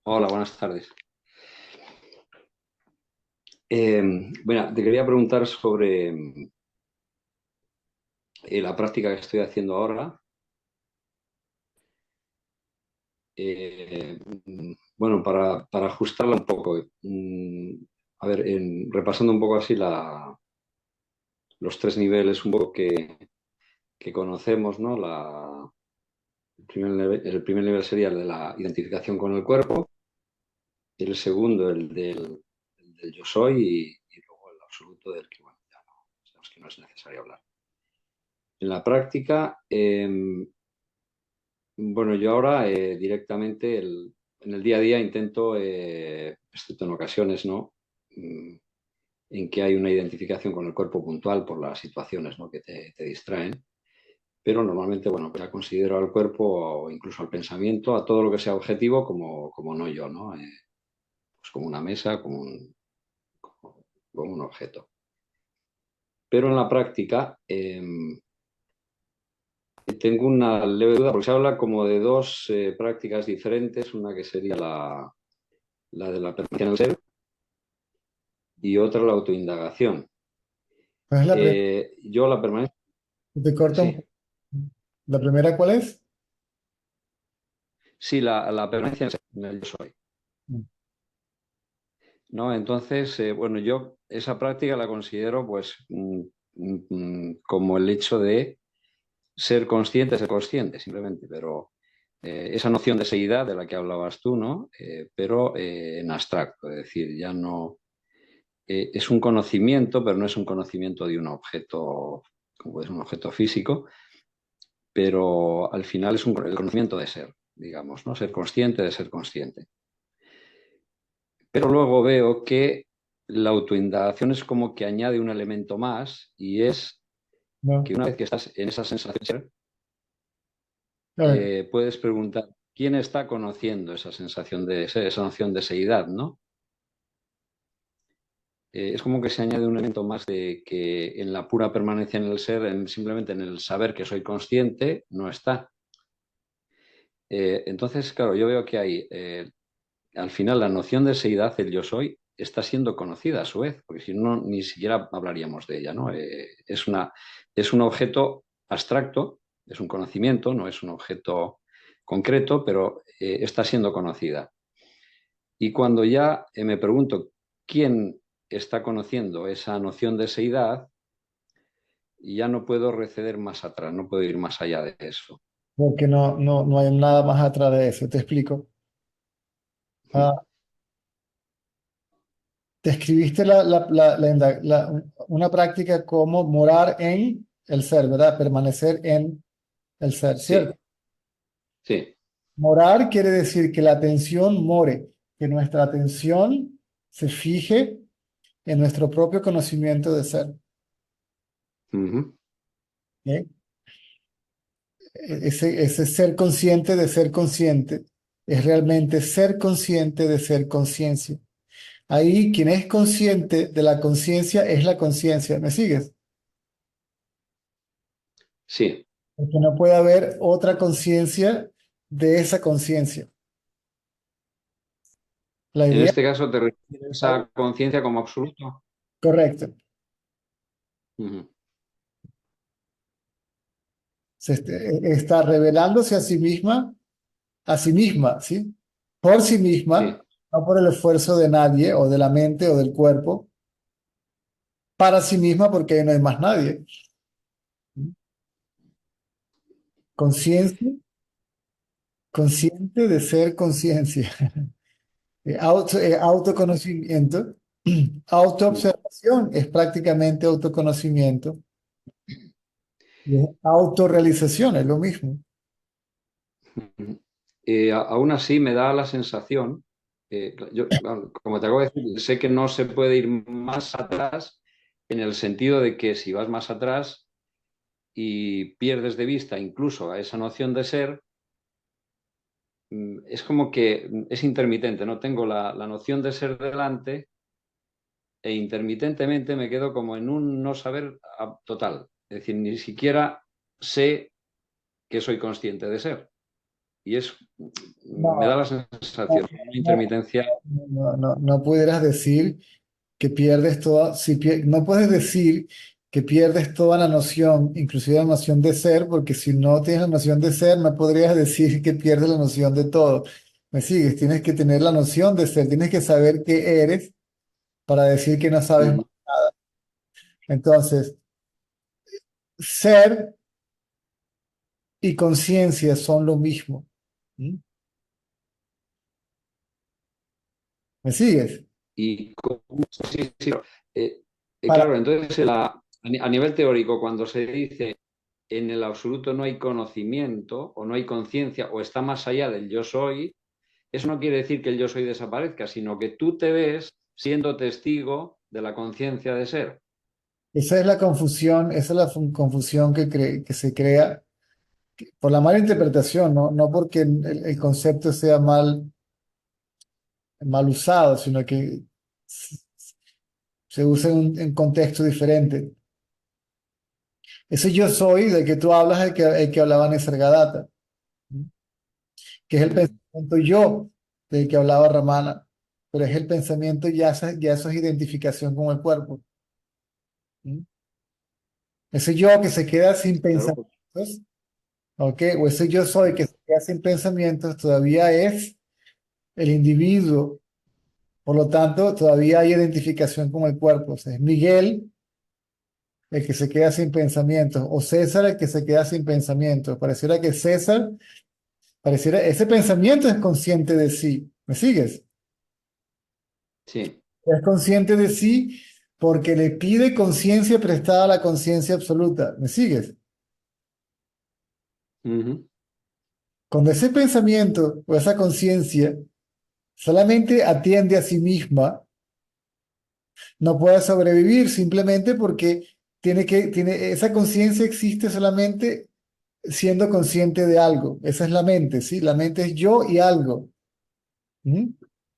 Hola, buenas tardes. Bueno, te quería preguntar sobre la práctica que estoy haciendo ahora. Eh, bueno, para ajustarla un poco. A ver, repasando un poco así los tres niveles un poco que conocemos, ¿no? El primer nivel sería el de la identificación con el cuerpo, el segundo el del yo soy y luego el absoluto del que, bueno, ya no, sabemos que no es necesario hablar. En la práctica, bueno, yo ahora directamente en el día a día intento, excepto en ocasiones, ¿no? Mm, En que hay una identificación con el cuerpo puntual por las situaciones, ¿no? que te distraen, pero normalmente, bueno, ya considero al cuerpo o incluso al pensamiento, a todo lo que sea objetivo como no yo, ¿no? Pues como una mesa, como un objeto. Pero en la práctica tengo una leve duda porque se habla como de dos prácticas diferentes, una que sería la de la permanencia en el ser y otra la autoindagación. ¿Cuál es Yo la permanencia, te corta un sí, poco. ¿La primera cuál es? sí, la permanencia en el yo soy, Mm. ¿no? Entonces, bueno, yo esa práctica la considero pues como el hecho de ser consciente simplemente, pero esa noción de seidad de la que hablabas tú, ¿no? Pero en abstracto, es decir, ya no es un conocimiento, pero no es un conocimiento de un objeto, como es un objeto físico, pero al final es el conocimiento de ser, digamos, ¿no? Ser consciente de ser consciente. Pero luego veo que la autoindagación es como que añade un elemento más y es No. que una vez que estás en esa sensación de ser, A ver, puedes preguntar quién está conociendo esa sensación de ser, esa noción de seidad, ¿no? Es como que se añade un elemento más de que en la pura permanencia en el ser, simplemente en el saber que soy consciente, no está. Entonces, claro, yo veo que hay al final la noción de seidad, el yo soy, está siendo conocida a su vez, porque si no, ni siquiera hablaríamos de ella, ¿no? Es un objeto abstracto, es un conocimiento, no es un objeto concreto, pero está siendo conocida. Y cuando ya me pregunto quién está conociendo esa noción de seidad, ya no puedo receder más atrás, no puedo ir más allá de eso. porque no hay nada más atrás de eso. Te explico. Ah, describiste una práctica como morar en el ser, ¿verdad? Permanecer en el ser, ¿cierto? Sí, sí. Morar quiere decir que la atención more, que nuestra atención se fije en nuestro propio conocimiento de ser. Ujú. ¿Ok? Ese ser consciente de ser consciente es realmente ser consciente de ser conciencia. Ahí quien es consciente de la conciencia es la conciencia. ¿Me sigues? Sí. Porque no puede haber otra conciencia de esa conciencia. La En idea, este caso, ¿te refieres a conciencia como absoluto? correcto, Ujú. está revelándose a sí misma, ¿sí? Por sí Sí. misma, no por el esfuerzo de nadie o de la mente o del cuerpo, para sí misma porque ahí no hay más nadie. Conciencia, consciente de ser conciencia. Autoconocimiento, Ujú. autoobservación es prácticamente autoconocimiento. Y es autorrealización, es lo mismo. Ujú. Aún así, me da la sensación, yo, claro, como te acabo de decir, sé que no se puede ir más atrás en el sentido de que si vas más atrás y pierdes de vista incluso a esa noción de ser, es como que es intermitente, no tengo la noción de ser delante e intermitentemente me quedo como en un no saber total. Es decir, ni siquiera sé que soy consciente de ser. y es, me da No, la no, sensación, una no, intermitencia. no pudieras decir que pierdes toda, no puedes decir que pierdes toda la noción, inclusive la noción de ser, porque si no tienes la noción de ser, no podrías decir que pierdes la noción de todo. ¿Me sigues? Tienes que tener la noción de ser, tienes que saber qué eres para decir que no sabes más. Ujú. Entonces, ser y conciencia son lo mismo. ¿Mm? ¿Me sigues? Y sí, sí, Para claro, entonces a nivel teórico, cuando se dice en el absoluto no hay conocimiento o no hay conciencia o está más allá del yo soy, eso no quiere decir que el yo soy desaparezca, sino que tú te ves siendo testigo de la conciencia de ser. esa es la confusión, esa es la confusión que se crea por la mala interpretación, no porque el concepto sea mal usado, sino que se usa en contexto diferente. Ese yo soy del que tú hablas, el que hablaba Nisargadatta, que es el Mm. pensamiento yo del que hablaba Ramana, pero es el pensamiento, ya eso es identificación con el cuerpo. ¿Mm? Ese yo que se queda sin Claro, pues, pensamientos, ¿ok? O ese yo soy que se queda sin pensamientos, todavía es el individuo. Por lo tanto, todavía hay identificación con el cuerpo. O sea, es Miguel el que se queda sin pensamientos, o César el que se queda sin pensamientos. Pareciera que César, ese pensamiento es consciente de sí. ¿Me sigues? sí. Es consciente de sí porque le pide conciencia prestada a la conciencia absoluta. ¿Me sigues? Ujú. Cuando ese pensamiento o esa conciencia solamente atiende a sí misma, no puede sobrevivir simplemente porque esa conciencia existe solamente siendo consciente de algo. Esa es la mente, ¿sí? La mente es yo y algo. ¿Mm?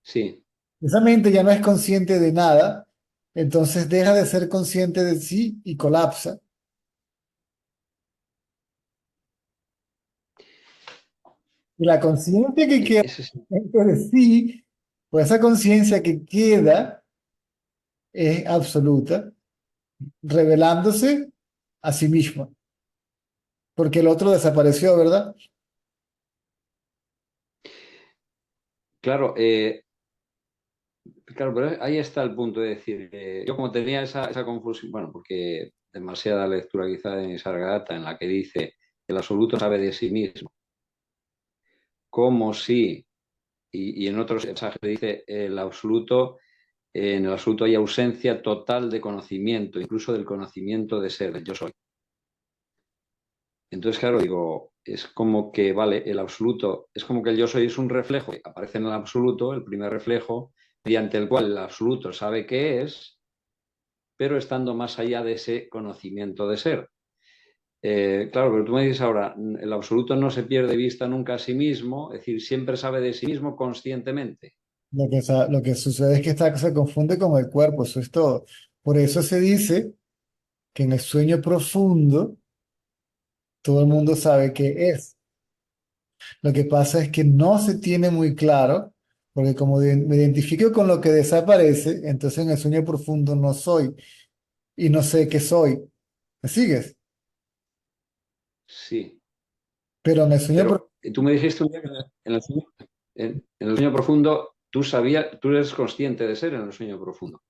Sí. Esa mente ya no es consciente de nada, entonces deja de ser consciente de sí y colapsa. Y la conciencia que queda Ese es- dentro de sí, pues esa conciencia que queda es absoluta, revelándose a sí misma, porque el otro desapareció, ¿verdad? claro, claro, pero ahí está el punto de decir, yo como tenía esa confusión, bueno, porque demasiada lectura quizá de Nisargadatta en la que dice el absoluto sabe de sí mismo, como si, y en otros pasajes dice en el absoluto hay ausencia total de conocimiento, incluso del conocimiento de ser, del yo soy. Entonces, claro, digo, es como que, vale, el absoluto, es como que el yo soy es un reflejo, que aparece en el absoluto, el primer reflejo, mediante el cual el absoluto sabe qué es, pero estando más allá de ese conocimiento de ser. Claro, pero tú me dices ahora, el absoluto no se pierde de vista nunca a sí mismo, es decir, siempre sabe de sí mismo conscientemente. Lo que sucede es que se confunde con el cuerpo, eso es todo. Por eso se dice que en el sueño profundo todo el mundo sabe qué es. Lo que pasa es que no se tiene muy claro, porque como me identifico con lo que desaparece, entonces en el sueño profundo no soy y no sé qué soy. ¿Me sigues? Sí, Pero en el sueño profundo pero tú me dijiste un día que en el sueño profundo tú sabías, tú eres consciente de ser en el sueño profundo.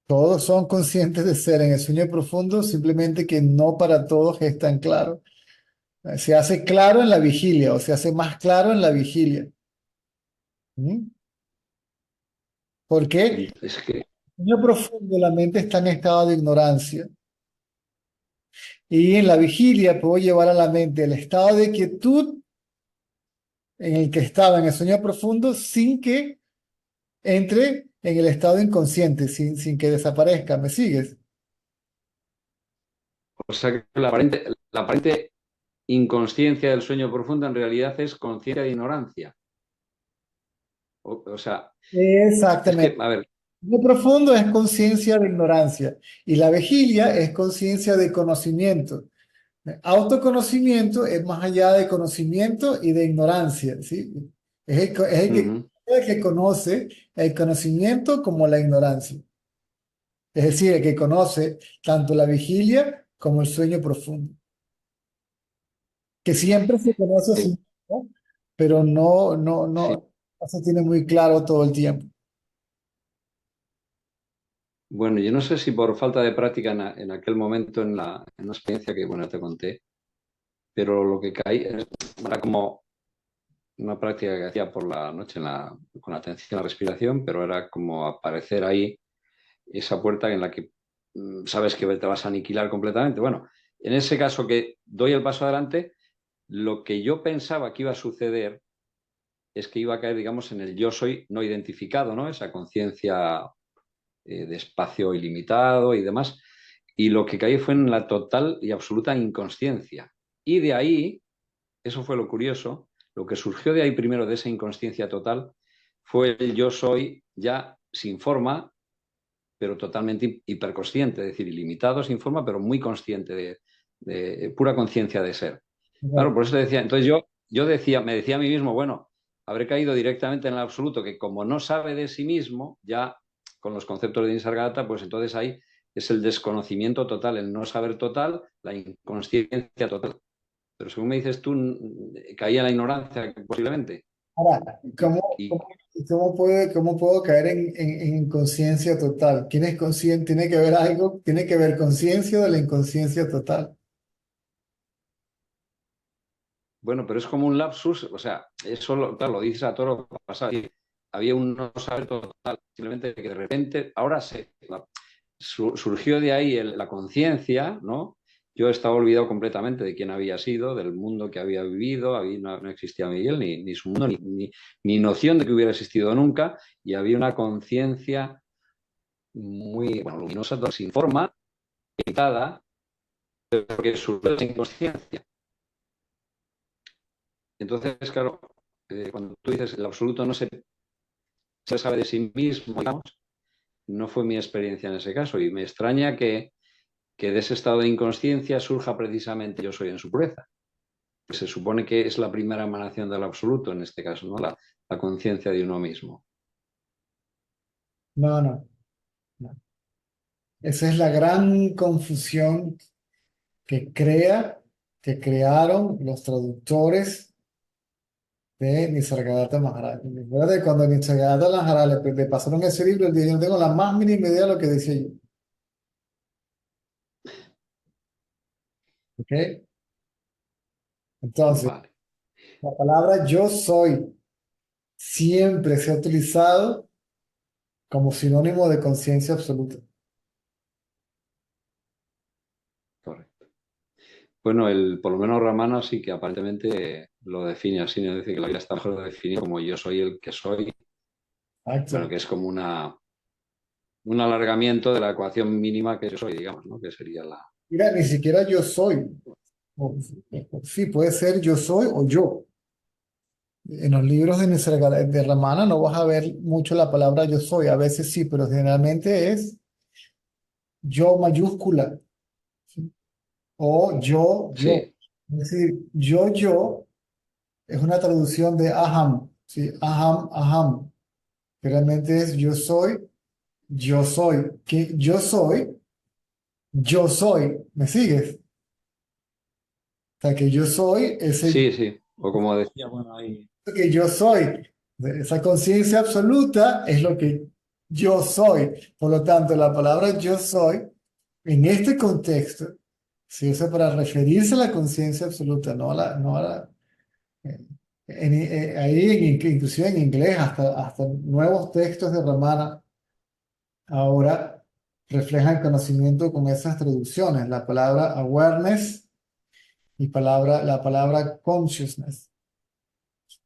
todos son conscientes de ser. En el sueño profundo, simplemente que no para todos es tan claro. Se hace claro en la vigilia o se hace más claro en la vigilia. ¿Mm? ¿Por qué? Es que, En el sueño profundo la mente está en estado de ignorancia y en la vigilia puedo llevar a la mente el estado de quietud en el que estaba en el sueño profundo sin que entre en el estado inconsciente, sin que desaparezca. ¿Me sigues? o sea, que la aparente inconsciencia del sueño profundo en realidad es conciencia de ignorancia. O sea, es que, Exactamente. a ver, El sueño profundo es conciencia de ignorancia y la vigilia es conciencia de conocimiento. Autoconocimiento es más allá de conocimiento y de ignorancia, ¿sí? Ujú. El que conoce el conocimiento como la ignorancia. Es decir, el que conoce tanto la vigilia como el sueño profundo. Que siempre se conoce a sí Eh, mismo, pero sí. no se tiene muy claro todo el tiempo. Bueno, yo no sé si por falta de práctica en aquel momento, en una experiencia que, bueno, te conté, pero lo que caí era como una práctica que hacía por la noche con atención a la respiración, pero era como aparecer ahí esa puerta en la que sabes que te vas a aniquilar completamente. Bueno, en ese caso que doy el paso adelante, lo que yo pensaba que iba a suceder es que iba a caer, digamos, en el yo soy no identificado, ¿no? Esa conciencia de espacio ilimitado y demás. Y lo que caí fue en la total y absoluta inconsciencia. Y de ahí, eso fue lo curioso, lo que surgió de ahí primero, de esa inconsciencia total, fue el yo soy ya sin forma, pero totalmente hiperconsciente, es decir, ilimitado, sin forma, pero muy consciente de pura conciencia de ser. Claro, Correcto. por eso decía, entonces yo decía, me decía a mí mismo, bueno, habré caído directamente en el absoluto, que como no sabe de sí mismo, ya con los conceptos de Nisargadatta, pues entonces ahí es el desconocimiento total, el no saber total, la inconsciencia total. Pero según me dices tú, caía en la ignorancia posiblemente. Ahora, Y, y cómo puedo caer en inconsciencia total? ¿Quién es consciente? ¿Tiene que ver algo? ¿Tiene que ver conciencia de la inconsciencia total? bueno, pero es como un lapsus, o sea, eso claro, lo dices a todo lo que pasa. Había un no saber total, simplemente que de repente, ahora sé, surgió de ahí la conciencia, ¿no? Yo estaba olvidado completamente de quién había sido, del mundo que había vivido, no existía Miguel, ni su mundo, ni noción de que hubiera existido nunca, y había una conciencia muy bueno, luminosa, sin forma, limitada, porque surgió de esa inconsciencia. Entonces, claro, cuando tú dices el absoluto no se sabe de sí mismo, digamos, no fue mi experiencia en ese caso, y me extraña que de ese estado de inconsciencia surja precisamente yo soy en su pureza. Se supone que es la primera emanación del absoluto en este caso, ¿no? La conciencia de uno mismo. No, no, no. Esa es la gran confusión que que crearon los traductores de Nisargadatta Maharaj. Recuerda que cuando Nisargadatta Maharaj le pasaron ese libro, él dijo, yo no tengo la más mínima idea de lo que decía yo. ¿Ok? Entonces, Vale, la palabra yo soy siempre se ha utilizado como sinónimo de conciencia absoluta. correcto. Bueno, por lo menos Ramana sí que aparentemente lo define así, ¿no? Dice que la vida está mejor definida como yo soy el que soy, bueno, Exacto. que es como un alargamiento de la ecuación mínima que yo soy, digamos, ¿no? Que sería la... Mira, ni siquiera yo soy. O- sí, puede ser yo soy o yo. En los libros de de Ramana no vas a ver mucho la palabra yo soy. A veces sí, pero generalmente es yo mayúscula, ¿sí? O yo. Sí, Es decir, yo es una traducción de aham, ¿sí? Aham, aham. Que realmente es yo soy, yo soy. Que yo soy. ¿Me sigues? O sea, que yo soy ese sí, sí. O como decía, bueno, ahí... que yo soy. Esa conciencia absoluta es lo que yo soy. Por lo tanto, la palabra yo soy, en este contexto, se usa para referirse a la conciencia absoluta, no a la, eh, ahí, inclusive en inglés, hasta nuevos textos de Ramana ahora reflejan conocimiento con esas traducciones. La palabra awareness y la palabra consciousness.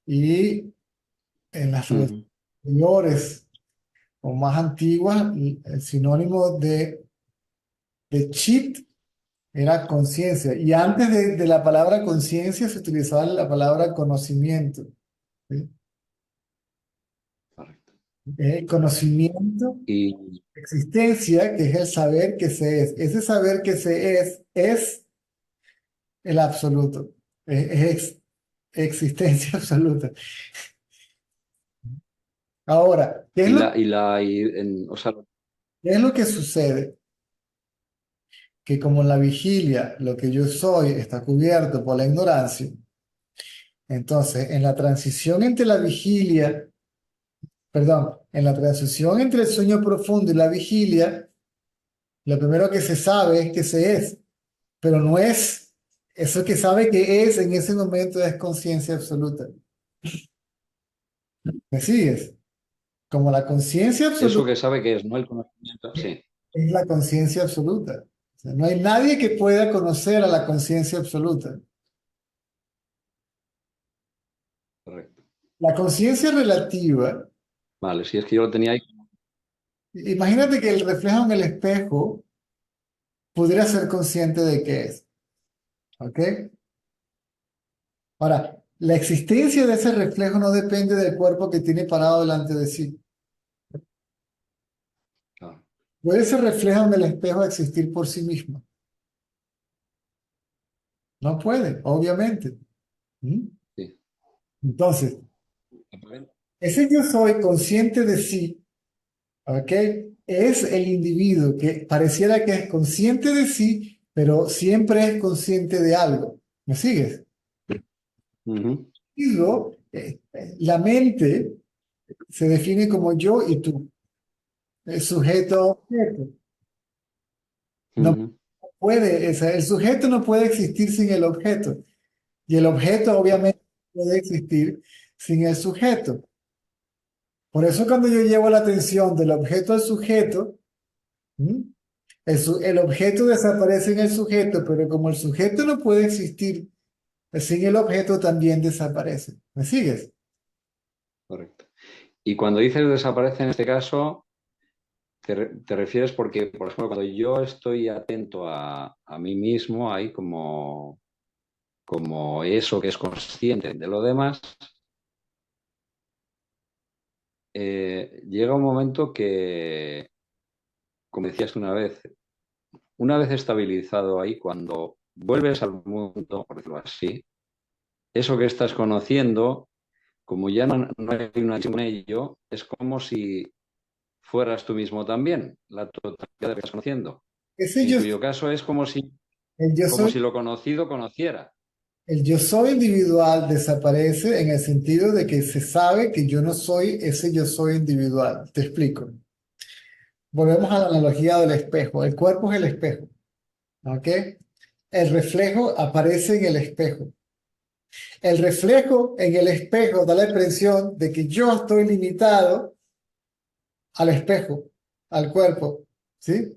Y en las traducciones Ujú. anteriores o más antiguas, el sinónimo de chit era conciencia. Y antes de la palabra conciencia se utilizaba la palabra conocimiento. ¿Sí? Correcto. Conocimiento, Y existencia, que es el saber que se es. Ese saber que se es el absoluto, existencia absoluta. Ahora, o sea, qué es lo que sucede? Que como en la vigilia lo que yo soy está cubierto por la ignorancia, entonces en la transición entre la vigilia, perdón, en la transición entre el sueño profundo y la vigilia, lo primero que se sabe es que se es, pero no es eso que sabe que es en ese momento es conciencia absoluta. ¿Me sigues? Como la conciencia eso absoluta que sabe que es, no el conocimiento, sí, es la conciencia absoluta. O sea, no hay nadie que pueda conocer a la conciencia absoluta. correcto. La conciencia relativa, Vale, si es que yo lo tenía ahí. imagínate que el reflejo en el espejo pudiera ser consciente de qué es, ¿ok? Ahora, la existencia de ese reflejo no depende del cuerpo que tiene parado delante de sí. Claro, ¿Puede ese reflejo en el espejo existir por sí mismo? No puede, obviamente. ¿Mm? sí. Entonces, ese yo soy consciente de sí, ¿ok? Es el individuo que pareciera que es consciente de sí, pero siempre es consciente de algo. ¿Me sigues? Ujú, Digo, la mente se define como yo y tú, el sujeto-objeto. No ujú, puede, o sea, el sujeto no puede existir sin el objeto y el objeto obviamente no puede existir sin el sujeto. Por eso cuando yo llevo la atención del objeto al sujeto, ¿m? El objeto desaparece en el sujeto, pero como el sujeto no puede existir sin el objeto, también desaparece. ¿Me sigues? correcto. Y cuando dices desaparece en este caso, te refieres porque, por ejemplo, cuando yo estoy atento a mí mismo, hay como eso que es consciente de lo demás, llega un momento que, como decías una vez estabilizado ahí, cuando vuelves al mundo, por decirlo así, eso que estás conociendo, como ya no hay una tensión con ello, es como si fueras tú mismo también, la totalidad de lo que estás conociendo. Ese En yo, cuyo caso es el yo como soy si lo conocido conociera. El yo soy individual desaparece en el sentido de que se sabe que yo no soy ese yo soy individual. Te explico. Volvemos a la analogía del espejo. El cuerpo es el espejo, ¿ok? El reflejo aparece en el espejo. El reflejo en el espejo da la impresión de que yo estoy limitado al espejo, al cuerpo, ¿sí?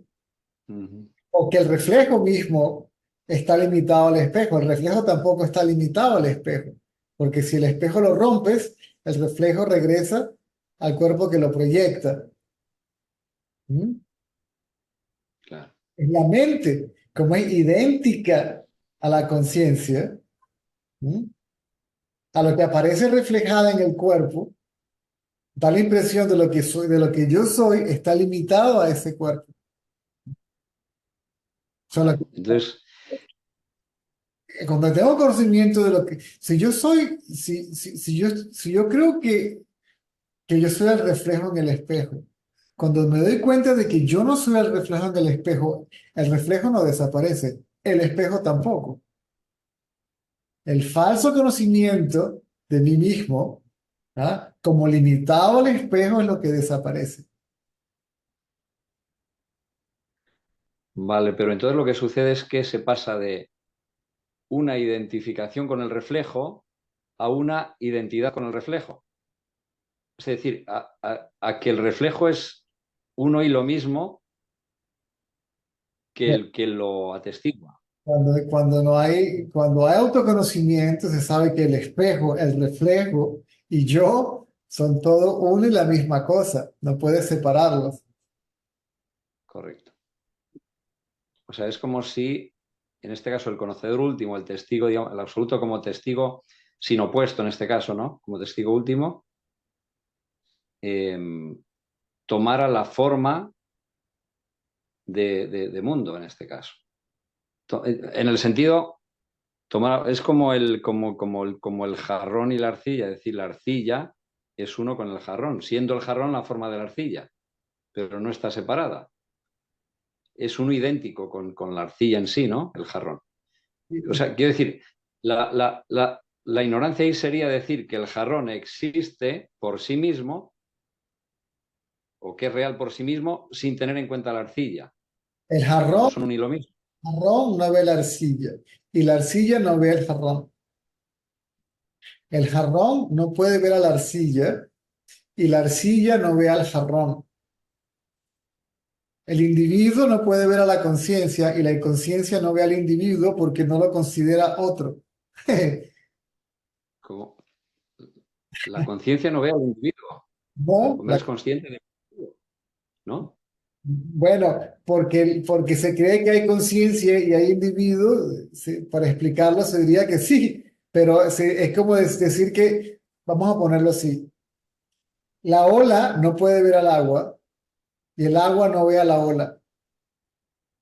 Ujú, O que el reflejo mismo está limitado al espejo. El reflejo tampoco está limitado al espejo, porque si el espejo lo rompes, el reflejo regresa al cuerpo que lo proyecta. ¿Mm? claro. Es la mente, como es idéntica a la conciencia, ¿mm? A lo que aparece reflejada en el cuerpo, da la impresión de lo que soy, de lo que yo soy, está limitado a ese cuerpo. Solo Vale. que Entonces, cuando tengo conocimiento de lo que, si yo soy, si yo creo que yo soy el reflejo en el espejo. Cuando me doy cuenta de que yo no soy el reflejo en el reflejo no desaparece, el espejo tampoco. El falso conocimiento de mí mismo, ¿ah? Como limitado al espejo es lo que desaparece. vale, pero entonces lo que sucede es que se pasa de una identificación con el reflejo a una identidad con el reflejo. Es decir, a que el reflejo es uno y lo mismo que Bien. el que lo atestigua. Cuando hay autoconocimiento, se sabe que el espejo, el reflejo y yo son todo uno y la misma cosa. No puedes separarlos. Correcto. O sea, es como si, en este caso, el conocedor último, el testigo, digamos, el absoluto como testigo, sin opuesto en este caso, ¿no? Como testigo último, eh, tomara la forma de mundo en este caso. En el sentido, Es como el jarrón y la arcilla, es decir, la arcilla es uno con el jarrón, siendo el jarrón la forma de la arcilla, pero no está separada. Es uno idéntico con la arcilla en sí, ¿no? El jarrón. O sea, quiero decir, la ignorancia ahí sería decir que el jarrón existe por sí mismo o que es real por sí mismo sin tener en cuenta la arcilla. El No jarrón, son ni lo mismo. jarrón no ve la arcilla y la arcilla no ve el jarrón. El jarrón no puede ver a la arcilla y la arcilla no ve al jarrón. El individuo no puede ver a la conciencia y la conciencia no ve al individuo porque no lo considera otro. Como la conciencia no ve al individuo, No, no es consciente del individuo, ¿no? bueno, porque se cree que hay conciencia y hay individuos, sí, para explicarlo se diría que sí, pero es como decir que, vamos a ponerlo así, la ola no puede ver al agua y el agua no ve a la ola,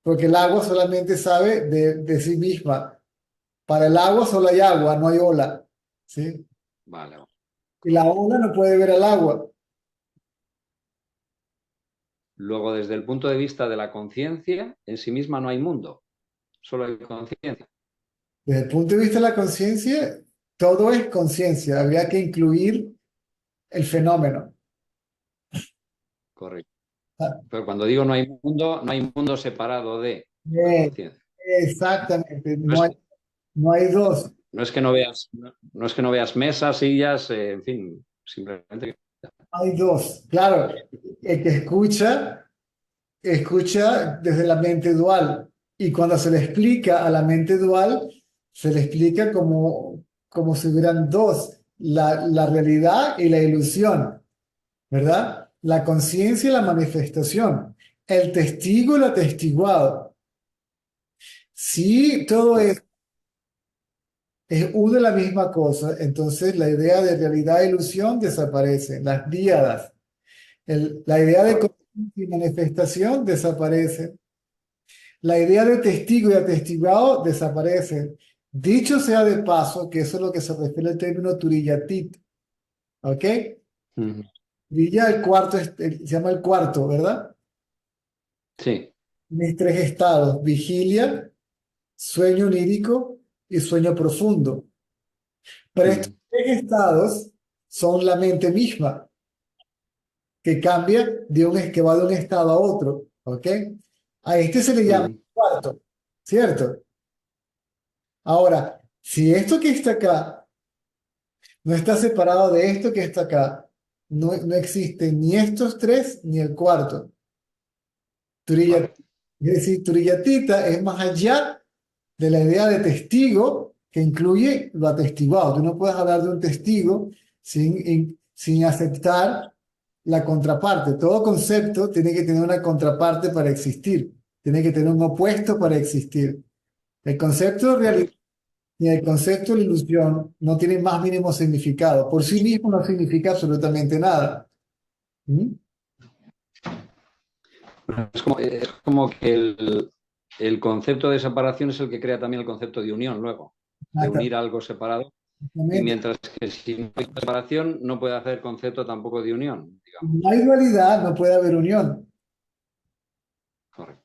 porque el agua solamente sabe de sí misma. Para el agua solo hay agua, no hay ola, ¿sí? Vale, Y la correcto. ola no puede ver al agua. Luego, desde el punto de vista de la conciencia, en sí misma no hay mundo, solo hay conciencia. Desde el punto de vista de la conciencia, todo es conciencia. Habría que incluir el fenómeno. Correcto. Ah, Pero cuando digo no hay mundo separado de la eh, conciencia. exactamente, No es, no hay dos, no es que no veas, no es que no veas mesas, sillas, en fin, simplemente. hay dos. Claro, el que escucha, escucha desde la mente dual. Y cuando se le explica a la mente dual, se le explica como si hubieran dos, la realidad y la ilusión. ¿Verdad? La conciencia y la manifestación, el testigo y el atestiguado. Si todo es una y la misma cosa, entonces la idea de realidad e ilusión desaparece, las díadas. La idea de Correcto. conciencia y manifestación desaparece. La idea de testigo y atestiguado desaparece. Dicho sea de paso, que eso es lo que se refiere al término turiyatit, ¿ok? Ujú. Turiyá, el cuarto, se llama el cuarto, ¿verdad? Sí. Mis tres estados, vigilia, sueño onírico y sueño profundo. Pero estos Ujú. tres estados son la mente misma, que cambia que va de un estado a otro, ¿ok? A este se le llama Ujú. cuarto, ¿cierto? Ahora, si esto que está acá no está separado de esto que está acá, no existe ni estos tres ni el cuarto. Turiya- Correcto. es decir, Turiyatita es más allá de la idea de testigo que incluye lo atestiguado. Tú no puedes hablar de un testigo sin aceptar la contraparte. Todo concepto tiene que tener una contraparte para existir, tiene que tener un opuesto para existir. El concepto de realidad Correcto. y el concepto de ilusión no tienen más mínimo significado. Por sí mismo no significa absolutamente nada. ¿Mm? Es como que el concepto de separación es el que crea también el concepto de unión luego, de unir algo separado. Y Exactamente. mientras que si no hay separación, no puede hacer concepto tampoco de unión, Si digamos. no hay dualidad, no puede haber unión. Correcto.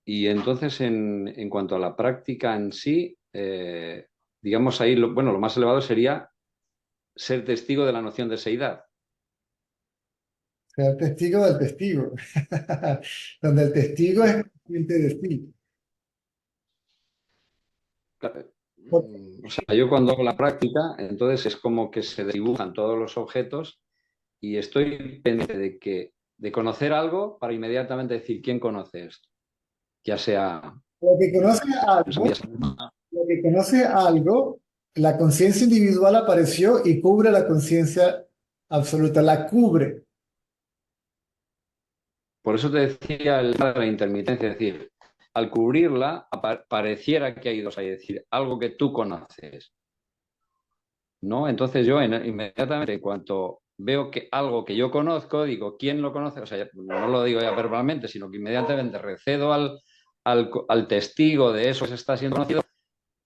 Y entonces, en cuanto a la práctica en sí, digamos ahí, bueno, lo más elevado sería ser testigo de la noción de seidad. Ser testigo del testigo, donde el testigo es consciente de sí. O sea, yo cuando hago la práctica, entonces es como que se dibujan todos los objetos y estoy pendiente de conocer algo para inmediatamente decir quién conoce esto, ya sea, Lo que conoce eso algo, ya sea- lo que conoce algo, la conciencia individual apareció y cubre la conciencia absoluta, la cubre. por eso te decía la intermitencia, es decir, al cubrirla pareciera que hay dos, hay decir, algo que tú conoces, ¿no? Entonces yo inmediatamente, en cuanto veo que algo que yo conozco, digo, ¿quién lo conoce? O sea, no lo digo ya verbalmente, sino que inmediatamente recedo al testigo de eso que se está siendo conocido.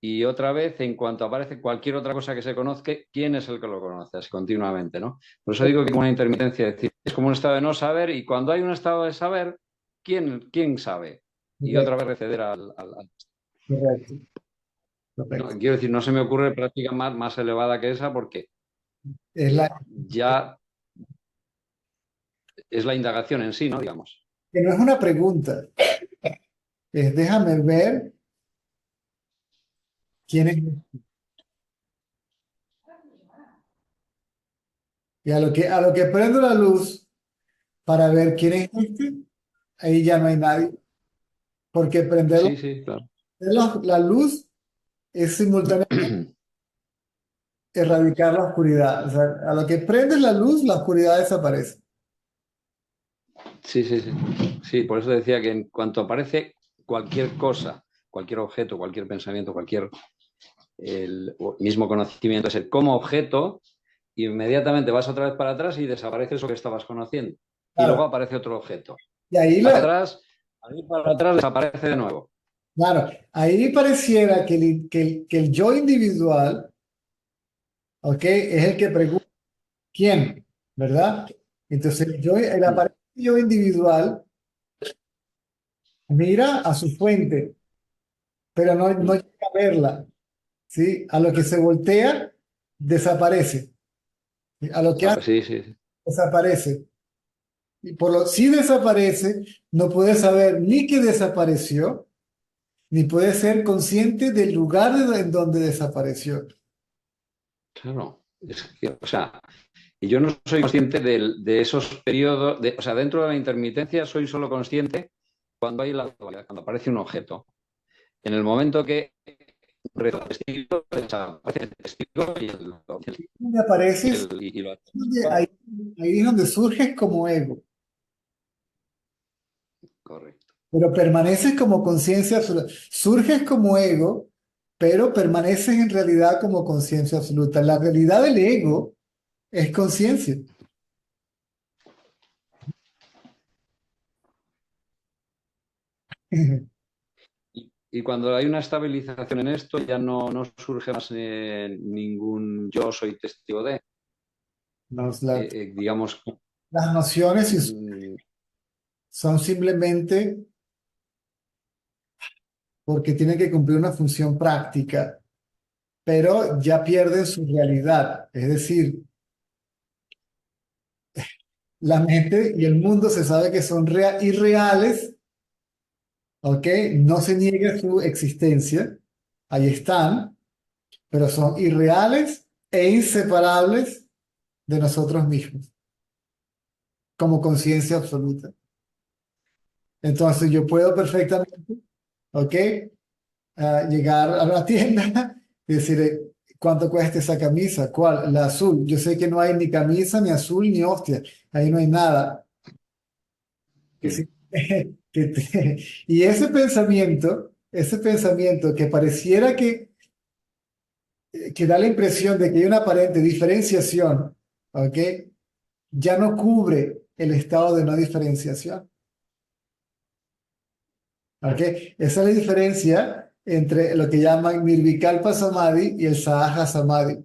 Y otra vez, en cuanto aparece cualquier otra cosa que se conozca, ¿quién es el que lo conoce? Así continuamente, ¿no? Por eso digo que es una intermitencia, es decir, es como un estado de no saber, y cuando hay un estado de saber, ¿quién sabe? Y otra Correcto, vez receder correcto, no, correcto. quiero decir, no se me ocurre práctica más elevada que esa porque Es la, ya es la indagación en sí, ¿no? Digamos. que no es una pregunta, es déjame ver quién es. Y a lo que prendo la luz para ver quién es este, ahí ya no hay nadie. Porque Sí, sí, claro. la luz es simultáneamente erradicar la oscuridad. O sea, a lo que prendes la luz, la oscuridad desaparece. Sí, sí, sí. Sí, por eso decía que en cuanto aparece cualquier cosa, cualquier objeto, cualquier pensamiento, cualquier o mismo conocimiento, es el como objeto, inmediatamente vas otra vez para atrás y desaparece eso que estabas conociendo. Y luego Claro, aparece otro objeto. y ahí, Para atrás, al ir para atrás desaparece de nuevo. claro, ahí pareciera que el yo individual, ¿ok? Es el que pregunta quién, ¿verdad? Entonces, el Mm. aparente yo individual mira a su fuente, pero no Mm. llega a verla, ¿sí? A lo que se voltea, desaparece. ¿Sí? A lo que hace, Sí, sí, sí. desaparece. Y si desaparece, no puede saber ni que desapareció, ni puede ser consciente del lugar en donde desapareció. Claro. O sea, y yo no soy consciente de esos periodos, o sea, dentro de la intermitencia soy solo consciente cuando hay la dualidad, cuando aparece un objeto. En el momento que rezo al testigo, desaparece el testigo Donde apareces, y lo ahí, ahí es donde surges como ego, correcto. pero permaneces como conciencia absoluta. Surges como ego, pero permaneces en realidad como conciencia absoluta. La realidad del ego es conciencia. Y cuando hay una estabilización en esto, ya no surge más ningún yo soy testigo de, Nos la- digamos, las nociones mm, son simplemente porque tienen que cumplir una función práctica, pero ya pierden su realidad. Es decir, la mente y el mundo se sabe que son irreales, ¿ok? No se niega su existencia, ahí están, pero son irreales e inseparables de nosotros mismos, como conciencia absoluta. Entonces yo puedo perfectamente, ¿ok? Llegar a la tienda y decir, ¿cuánto cuesta esa camisa? ¿Cuál? La azul. Yo sé que no hay ni camisa, ni azul, ni hostia. Ahí no hay nada. Que sí- y ese pensamiento que pareciera que da la impresión de que hay una aparente diferenciación, ¿ok? Ya no cubre el estado de no diferenciación, ¿ok? Esa es la diferencia entre lo que llaman Nirvikalpa Samadhi y el Sahaja Samadhi.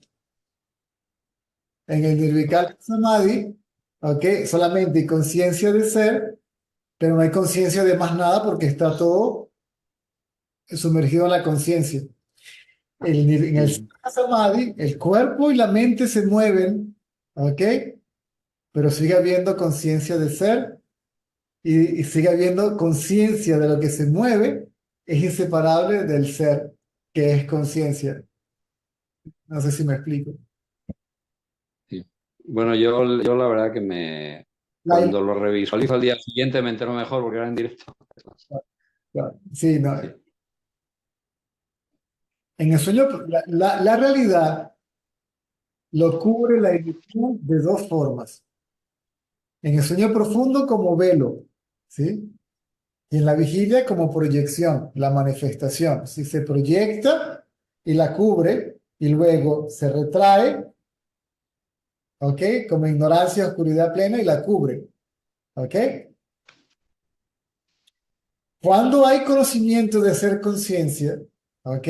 En el Nirvikalpa Samadhi, ¿ok? Solamente hay conciencia de ser, pero no hay conciencia de más nada porque está todo sumergido en la conciencia. En el mm, Siddha Samadhi, el cuerpo y la mente se mueven, ¿ok? Pero sigue habiendo conciencia de ser y sigue habiendo conciencia de lo que se mueve, es inseparable del ser, que es conciencia. No sé si me explico. sí. Bueno, yo la verdad que La- cuando lo revisualizo al día siguiente me entero mejor porque era en directo. sí, no. Sí. En el sueño, la realidad lo cubre la ilusión de dos formas. En el sueño profundo como velo, ¿sí? Y en la vigilia como proyección, la manifestación. Si se proyecta y la cubre y luego se retrae, ¿ok? Como ignorancia, oscuridad plena y la cubre, ¿ok? Cuando hay conocimiento de ser conciencia, ¿ok?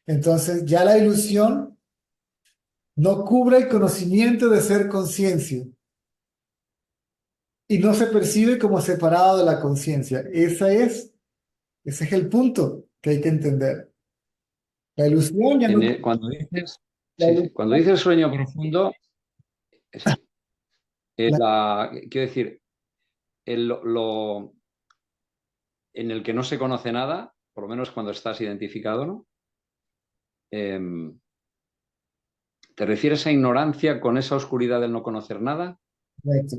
Entonces ya la ilusión no cubre el conocimiento de ser conciencia y no se percibe como separado de la conciencia. Ese es el punto que hay que entender. La ilusión ya no... Cuando dices, La sí, sí, cuando ilusión, dices sueño profundo, sí, la- quiero decir, en el que no se conoce nada, por lo menos cuando estás identificado, ¿no? Em, ¿Te refieres a ignorancia con esa oscuridad del no conocer nada? correcto.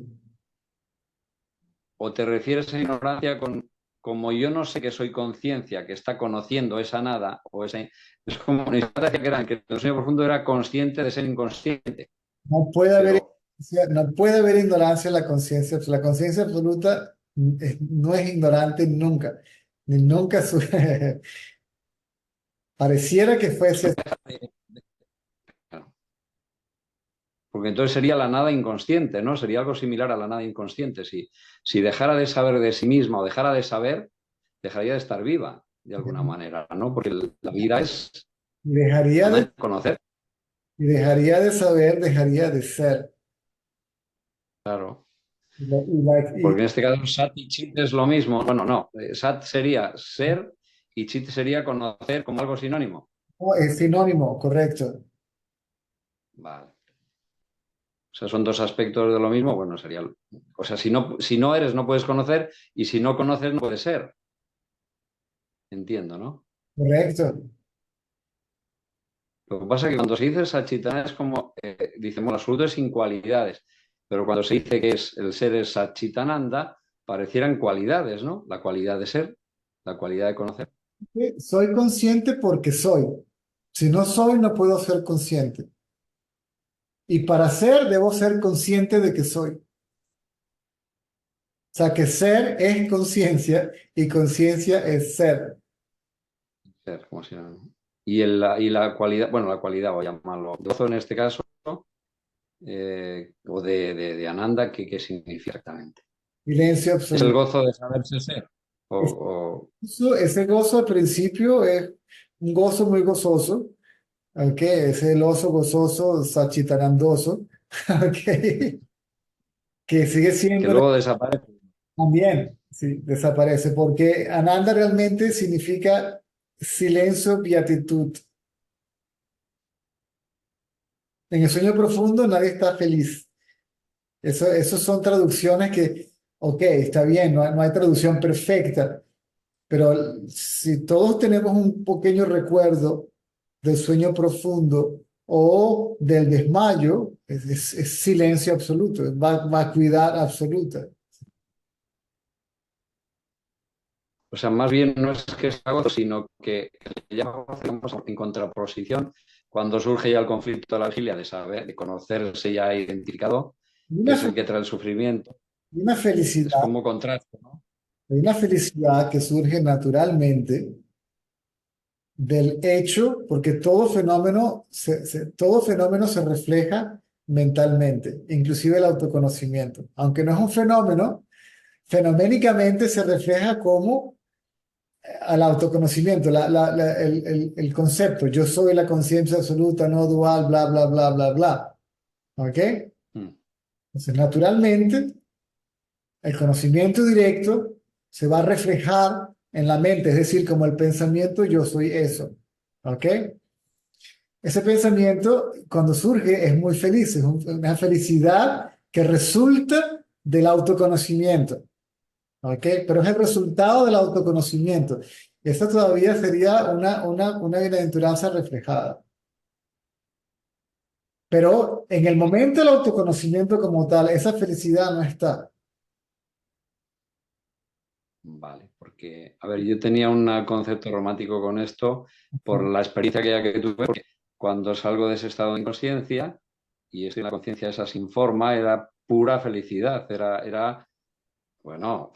¿O te refieres a ignorancia con, como yo no sé que soy conciencia, que está conociendo esa nada, o ese, es como una ignorancia que el sueño profundo era consciente de ser inconsciente, No puede haber, pero no puede haber ignorancia en la conciencia. La conciencia absoluta no es ignorante nunca. Ni nunca pareciera que fuese así. bueno, porque entonces sería la nada inconsciente, ¿no? Sería algo similar a la nada inconsciente. Si dejara de saber de sí misma o dejara de saber, dejaría de estar viva de alguna manera, ¿no? Porque la vida es Y dejaría la de, manera de conocer, y dejaría de saber, dejaría de ser. claro. Y la- y la- y- Porque en este caso Sat y Chit es lo mismo. Bueno, no. Sat sería ser y Chit sería conocer como algo sinónimo. no, es sinónimo, correcto. Vale. O sea, son dos aspectos de lo mismo. Bueno, sería. O sea, si no eres, no puedes conocer. Y si no conoces, no puedes ser. Entiendo, ¿no? Correcto. Lo que pasa es que cuando se dice Satchitana es como, dicen, bueno, absoluto es sin cualidades. Pero cuando se dice que el ser es Satchitananda, parecieran cualidades, ¿no? La cualidad de ser, la cualidad de conocer. Soy consciente porque soy. Si no soy, no puedo ser consciente. Y para ser, debo ser consciente de que soy. O sea, que ser es conciencia y conciencia es ser. Ser, como si no- y la cualidad, bueno, la cualidad, voy a llamarlo, de gozo en este caso, o de Ananda, ¿qué significa exactamente? Silencio ¿Es el absoluto. gozo de saberse ser? Es- O Ese gozo al principio es un gozo muy gozoso. ¿Ok? Es el oso gozoso, sachitanandoso. ¿Ok? Que sigue que siendo luego desaparece. también, sí, desaparece. Porque Ananda realmente significa silencio, beatitud. En el sueño profundo nadie está feliz. Eso son traducciones que, ok, está bien, no hay traducción perfecta, pero si todos tenemos un pequeño recuerdo del sueño profundo o del desmayo, es silencio absoluto, es vacuidad absoluta. O sea, más bien no es que sea gozo, sino que ya digamos, en contraposición, cuando surge ya el conflicto de la vigilia, de saber, de conocerse ya identificado, Y que una, es el fe- que trae el sufrimiento, y una es felicidad, como contraste, ¿no? hay una felicidad que surge naturalmente del hecho, porque todo fenómeno se refleja mentalmente, inclusive el autoconocimiento. Aunque no es un fenómeno, fenoménicamente se refleja como al autoconocimiento, el concepto, yo soy la conciencia absoluta, no dual, bla, bla, bla, bla, bla. ¿Ok? Mm. Entonces, naturalmente, el conocimiento directo se va a reflejar en la mente, es decir, como el pensamiento, yo soy eso. ¿Ok? Ese pensamiento, cuando surge, es muy feliz, es una felicidad que resulta del autoconocimiento. ¿Ok? Pero es el resultado del autoconocimiento. Esta todavía sería una bienaventuranza reflejada. Pero en el momento del autoconocimiento como tal, esa felicidad no está. Vale, porque, a ver, yo tenía un concepto romántico con esto por la experiencia que tuve, porque cuando salgo de ese estado de inconsciencia y estoy en la conciencia esa sin forma, era pura felicidad, bueno,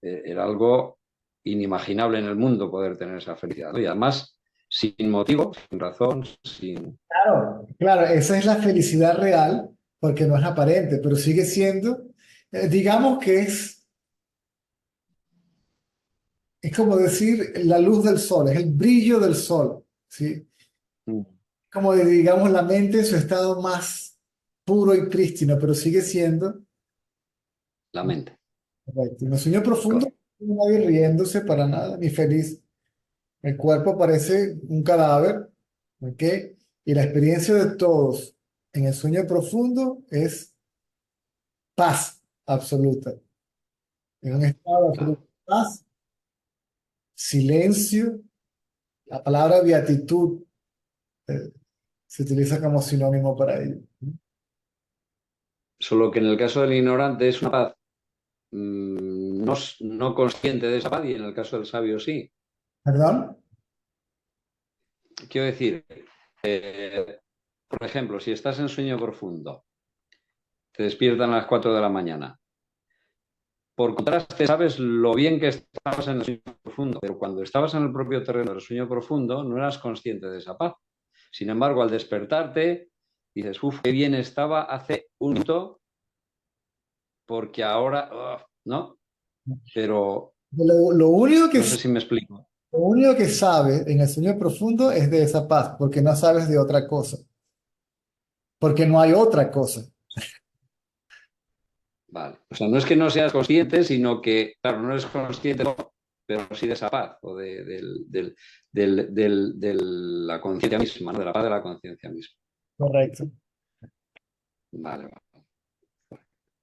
era algo inimaginable en el mundo poder tener esa felicidad, ¿no? Y además, sin motivo, sin razón, sin... Claro, claro, esa es la felicidad real, porque no es aparente, pero sigue siendo, digamos que es es como decir la luz del sol, es el brillo del sol, ¿sí? Mm. Como digamos la mente en su estado más puro y prístino, pero sigue siendo La mente. correcto. En el sueño profundo, Correcto. no hay nadie riéndose para nada, ni feliz. El cuerpo parece un cadáver, ¿ok? Y la experiencia de todos en el sueño profundo es paz absoluta. En un estado de absoluta Claro. paz, silencio. La palabra beatitud eh, se utiliza como sinónimo para ello. Solo que en el caso del ignorante es una paz no, no consciente de esa paz y en el caso del sabio sí. ¿Perdón? Quiero decir, por ejemplo, si estás en sueño profundo, te despiertan a las 4 de la mañana. Por contraste, sabes lo bien que estabas en el sueño profundo, pero cuando estabas en el propio terreno del sueño profundo no eras consciente de esa paz. Sin embargo, al despertarte, dices, uff, qué bien estaba hace un minuto, porque ahora, ¿no? Pero Lo único que, no sé si me explico. lo único que sabes en el sueño profundo es de esa paz, porque no sabes de otra cosa, porque no hay otra cosa. Vale. O sea, no es que no seas consciente, sino que, claro, no eres consciente, no, pero sí de esa paz o de la conciencia misma, ¿no? De la paz de la conciencia misma. Correcto. Vale, vale.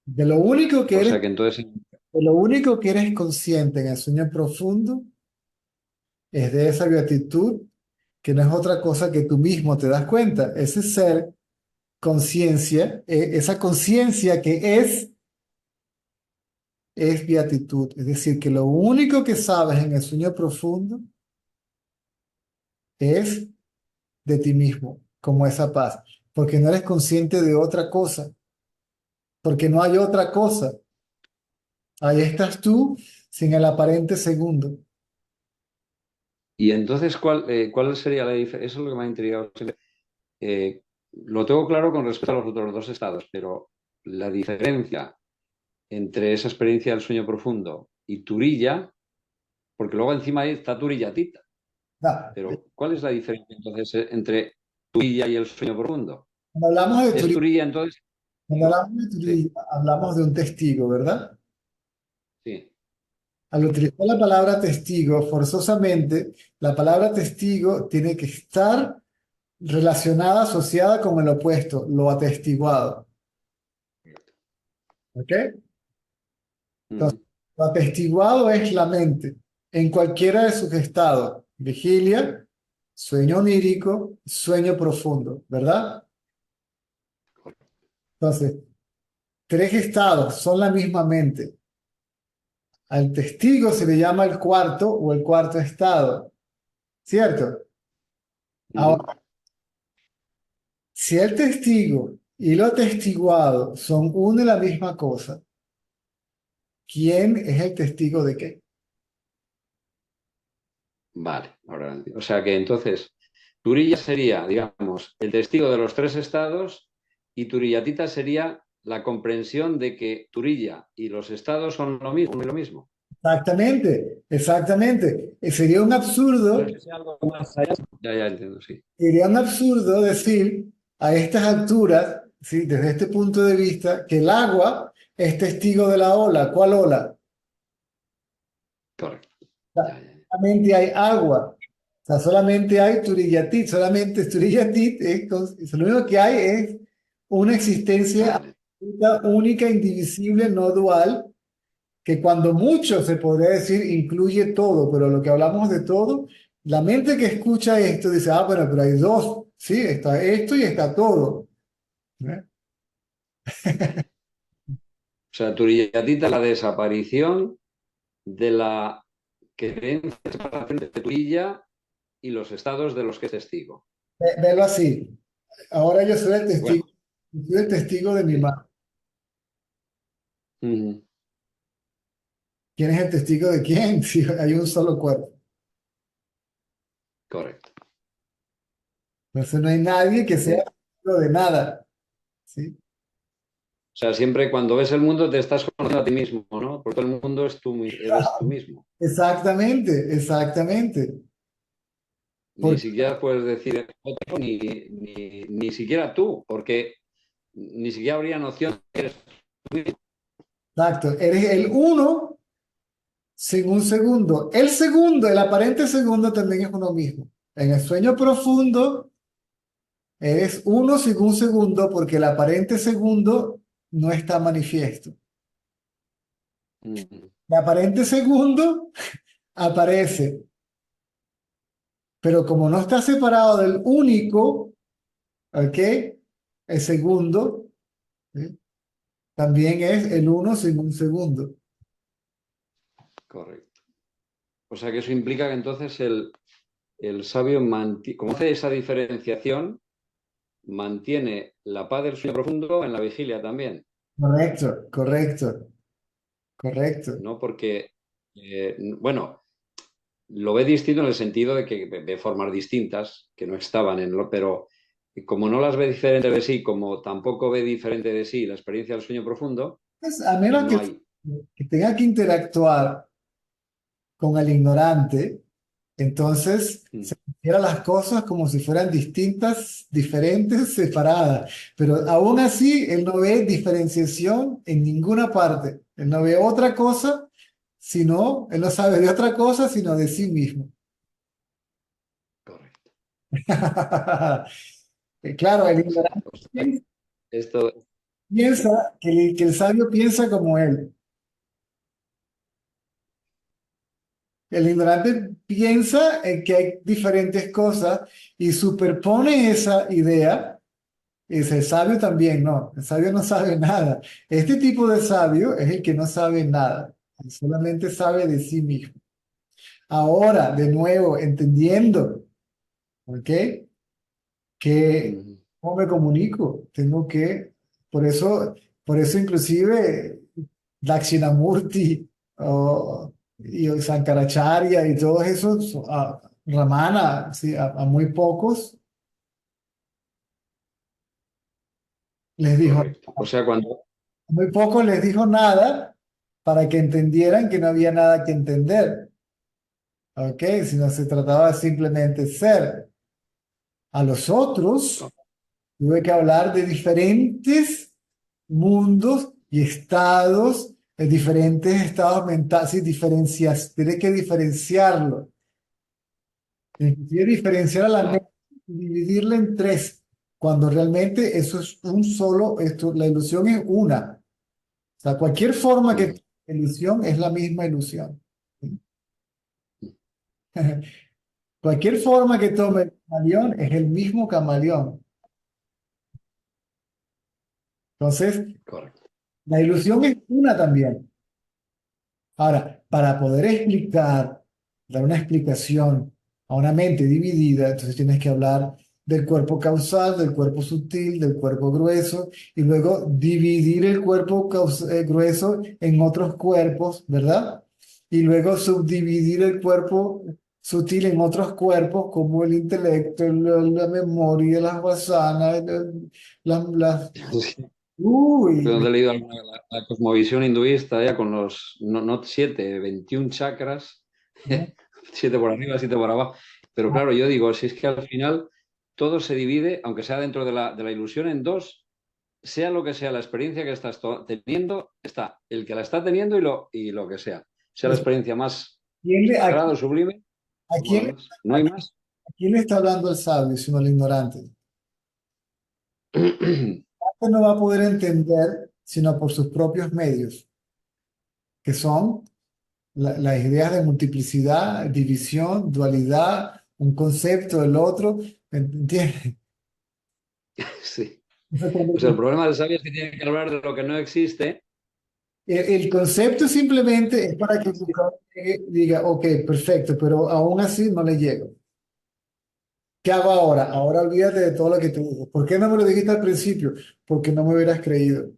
De lo único que O eres, sea que entonces, de lo único que eres consciente en el sueño profundo es de esa beatitud, que no es otra cosa que tú mismo te das cuenta. Ese ser, conciencia, esa conciencia que es beatitud. Es decir, que lo único que sabes en el sueño profundo es de ti mismo, como esa paz, porque no eres consciente de otra cosa, porque no hay otra cosa. Ahí estás tú sin el aparente segundo. y entonces, ¿cuál sería la diferencia? Eso es lo que me ha intrigado siempre. Lo tengo claro con respecto a los otros dos estados, pero la diferencia entre esa experiencia del sueño profundo y Turilla, porque luego encima ahí está Turillatita, Ah, pero ¿cuál es la diferencia entonces entre Turilla y el sueño profundo? cuando hablamos de ¿Es turismo, Turilla entonces? cuando Digo, hablamos de sí, turismo, hablamos de un testigo, ¿verdad? sí. Al utilizar la palabra testigo, forzosamente, la palabra testigo tiene que estar relacionada, asociada con el opuesto, lo atestiguado. ¿Ok? Entonces, Ujú. lo atestiguado es la mente, en cualquiera de sus estados, vigilia, sueño onírico, sueño profundo, ¿verdad? Entonces, tres estados son la misma mente. Al testigo se le llama el cuarto o el cuarto estado, ¿cierto? Ujú. Ahora, si el testigo y lo atestiguado son una y la misma cosa, ¿quién es el testigo de qué? Vale, ahora lo entiendo. O sea que entonces Turilla sería, digamos, el testigo de los tres estados y Turillatita sería la comprensión de que Turilla y los estados son lo mismo, uno y lo mismo. Exactamente, exactamente. Sería un No absurdo, es que sea algo más allá. Ya, ya entiendo, sí. sería un absurdo decir a estas alturas, ¿sí? Desde este punto de vista, que el agua es testigo de la ola. ¿Cuál ola? Correcto. O sea, Ya, ya, ya. solamente hay agua. O sea, solamente hay Turiyatit, solamente Turiyatit lo único que hay es una existencia Vale. absoluta, única, indivisible, no dual, que cuando mucho se podría decir incluye todo, pero lo que hablamos de todo, la mente que escucha esto dice, ah, bueno, pero hay dos, sí, está esto y está todo. ¿Eh? O sea, Turillatita, la desaparición de la creencia de separación de Turilla y los estados de los que es testigo. Velo así. Ahora Bueno, yo soy el testigo de mi sí. madre. Ujú. ¿Quién es el testigo de quién? Si hay un solo cuerpo. Correcto. Entonces no hay nadie que sea De, testigo de nada. ¿Sí? sea, siempre cuando ves el mundo te estás conociendo a ti mismo, ¿no? Porque todo el mundo es tú, eres tú mismo. Exactamente, exactamente. Ni Porque, siquiera puedes decir otro, ni siquiera tú, porque ni siquiera habría noción de que eres tú mismo. exacto, eres el uno sin un segundo. El segundo, el aparente segundo también es uno mismo. En el sueño profundo, eres uno sin un segundo porque el aparente segundo no está manifiesto. Mm, El aparente segundo aparece, pero como no está separado del único, ¿ok? El segundo, ¿sí? También es el uno sin un segundo. correcto. O sea que eso implica que entonces el sabio, como hace esa diferenciación, mantiene la paz del sueño profundo en la vigilia también, Correcto, correcto, correcto. ¿no? Porque, bueno, lo ve distinto en el sentido de que ve formas distintas que no estaban en lo, pero como no las ve diferente de sí, como tampoco ve diferente de sí la experiencia del sueño profundo, Pues, a menos no hay. que tenga que interactuar con el ignorante, entonces Mm, se considera las cosas como si fueran distintas, diferentes, separadas. Pero aún así, él no ve diferenciación en ninguna parte. Él no ve otra cosa, sino, él no sabe de otra cosa, sino de sí mismo. correcto. Claro, el Sí. ignorante O sea, esto, piensa que el sabio piensa como él. El ignorante piensa en que hay diferentes cosas y superpone esa idea. Y dice, el sabio también, no, el sabio no sabe nada. Este tipo de sabio es el que no sabe nada, él solamente sabe de sí mismo. Ahora, de nuevo, entendiendo, ¿ok? Que mm, ¿cómo me comunico? Tengo que, por eso, por eso inclusive Dakshinamurti y Sankaracharya y todos esos, Ramana, sí, a muy pocos les dijo, correcto. O sea, cuando, muy pocos les dijo nada para que entendieran que no había nada que entender, ¿ok? Sino se trataba de simplemente ser. A los otros tuve que hablar de diferentes mundos y estados, de diferentes estados mentales, y tiene que diferenciarlo. Inclusive diferenciar a la claro, mente y dividirla en tres, cuando realmente eso es un solo, esto, la ilusión es una. O sea, cualquier forma que mm, tenga ilusión es la misma ilusión. Cualquier forma que tome el camaleón es el mismo camaleón. Entonces, correcto. la ilusión es una también. Ahora, para poder explicar, dar una explicación a una mente dividida, entonces tienes que hablar del cuerpo causal, del cuerpo sutil, del cuerpo grueso, y luego dividir el cuerpo grueso en otros cuerpos, ¿verdad? Y luego subdividir el cuerpo sutil en otros cuerpos, como el intelecto, la memoria, las vasanas, Pero uy, he leído alguna, la cosmovisión hinduista ya con los, no 7, 21 chakras, 7 por arriba, 7 por abajo. Pero claro, yo digo, si es que al final todo se divide, aunque sea dentro de la ilusión, en dos, sea lo que sea la experiencia que estás teniendo, está el que la está teniendo y lo que sea. Sea la pues, experiencia más ¿quién le- sagrada o sublime, a como la quién demás. No hay más. ¿A quién le está hablando el sabio, sino el ignorante? El ignorante no va a poder entender sino por sus propios medios, que son las ideas de multiplicidad, división, dualidad, un concepto del otro. ¿Entiendes? Sí. Entonces, cuando O sea, el problema del sabio es que tiene que hablar de lo que no existe. el concepto simplemente es para que el buscador diga, ok, perfecto, pero aún así no le llego. ¿Qué hago ahora? Ahora olvídate de todo lo que te digo. ¿Por qué no me lo dijiste al principio? Porque no me hubieras creído.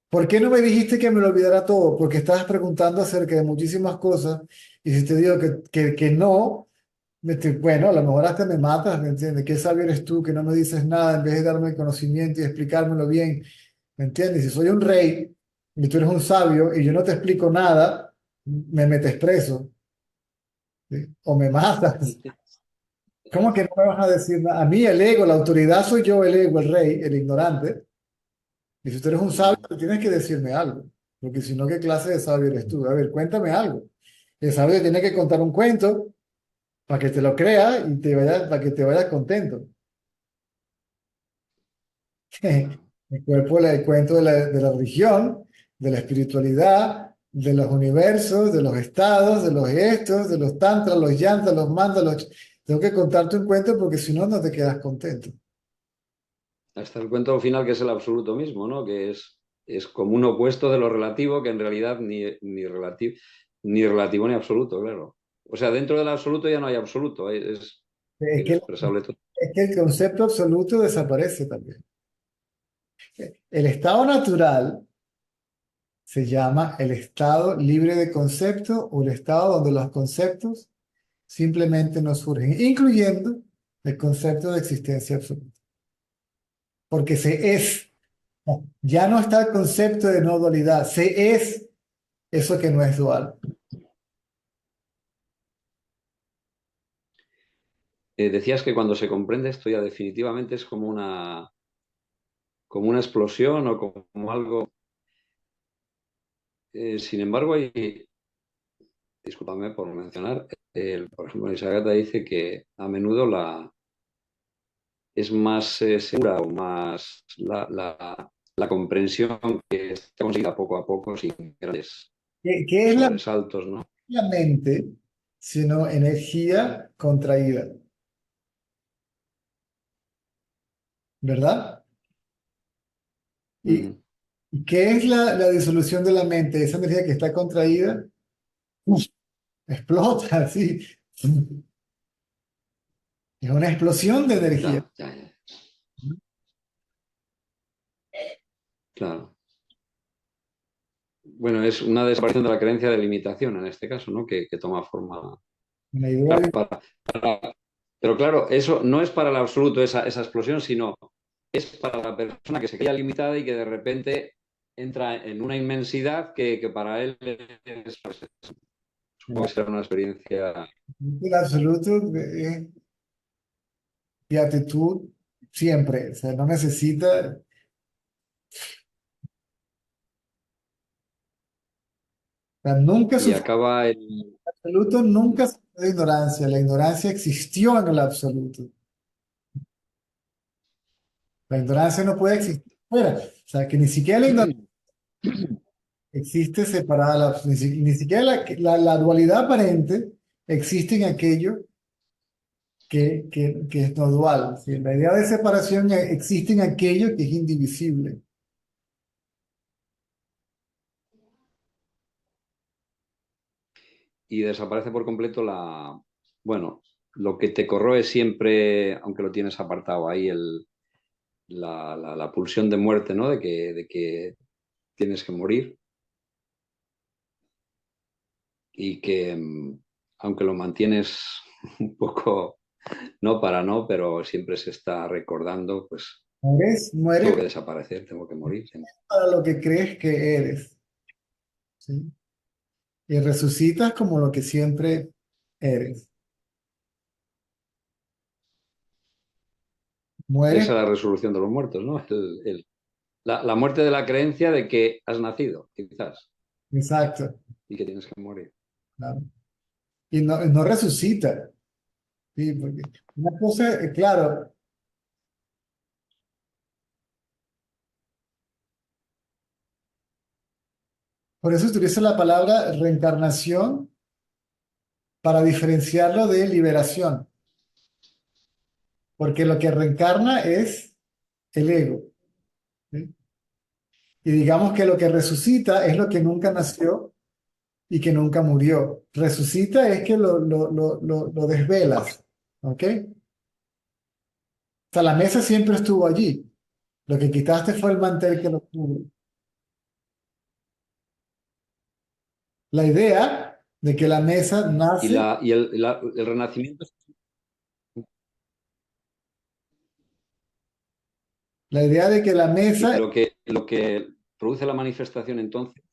¿Por qué no me dijiste que me lo olvidara todo? Porque estabas preguntando acerca de muchísimas cosas y si te digo que no, Bueno, a lo mejor hasta me matas, ¿me entiendes? ¿Qué sabio eres tú que no me dices nada en vez de darme el conocimiento y explicármelo bien? ¿Me entiendes? Si soy un rey y tú eres un sabio y yo no te explico nada, me metes preso, ¿sí? O me matas. ¿Cómo que no me vas a decir nada? A mí el ego, la autoridad soy yo, el ego, el rey, el ignorante. Y si tú eres un sabio, Mm. tú tienes que decirme algo. Porque si no, ¿qué clase de sabio eres tú? A ver, cuéntame algo. El sabio tiene que contar un cuento para que te lo crea y para que te vayas contento. Claro. El cuerpo, el cuento de la religión, de la espiritualidad, de los universos, de los estados, de los estos, de los tantras, los yantras, los mandas, Tengo que contarte un cuento porque si no, no te quedas contento. Hasta el cuento final que es el absoluto mismo, ¿no? Que es como un opuesto de lo relativo que en realidad ni relativo ni absoluto, claro. O sea, dentro del absoluto ya no hay absoluto, es Es que, inexpresable todo. es que el concepto absoluto desaparece también. El estado natural se llama el estado libre de concepto o el estado donde los conceptos simplemente no surgen, incluyendo el concepto de existencia absoluta. Porque se es, ya no está el concepto de no dualidad, se es eso que no es dual. Decías que cuando se comprende esto ya definitivamente es como una explosión o como algo. Sin embargo, discúlpame por mencionar, por ejemplo, Isagata dice que a menudo es más segura o más la comprensión que está conseguida poco a poco sin grandes ¿Qué es sobresaltos, ¿no? la mente sino energía contraída? ¿Verdad? ¿Y, Ujú. y qué es la disolución de la mente? Esa energía que está contraída, ¡uf! Explota, así. Es una explosión de energía. Ya, ya, ya, claro. Bueno, es una desaparición de la creencia de limitación en este caso, ¿no? Que toma forma. Una idea Claro, de pero claro, eso no es para el absoluto esa explosión, sino es para la persona que se queda limitada y que de repente entra en una inmensidad que para él es, pues, supongo que será una experiencia. el absoluto es beatitud siempre. O sea, no necesita, o sea, nunca Y sufrió acaba el. absoluto, nunca sufrió de ignorancia. La ignorancia existió en el absoluto. La ignorancia no puede existir fuera. O sea, que ni siquiera la ignorancia existe separada, ni siquiera la dualidad aparente existe en aquello que es no dual. ¿Sí? La idea de separación existe en aquello que es indivisible. Y desaparece por completo bueno, lo que te corroe siempre, aunque lo tienes apartado ahí, la pulsión de muerte, ¿no? De que tienes que morir y que, aunque lo mantienes un poco, no para no, pero siempre se está recordando, pues tengo Mueres que desaparecer, tengo que morir. para lo que crees que eres. ¿Sí? Y resucitas como lo que siempre eres. Esa Mueres, es la resolución de los muertos, ¿no? La muerte de la creencia de que has nacido, quizás, exacto. y que tienes que morir. Claro. Y no resucita. ¿Sí? Porque una cosa, claro, por eso utilizo la palabra reencarnación para diferenciarlo de liberación. Porque lo que reencarna es el ego. ¿Sí? Y digamos que lo que resucita es lo que nunca nació y que nunca murió. Resucita es que lo desvelas. ¿Ok? O sea, la mesa siempre estuvo allí. Lo que quitaste fue el mantel que lo cubre. La idea de que la mesa Y, nace, el renacimiento. La idea de que la Y mesa, lo que produce la manifestación entonces,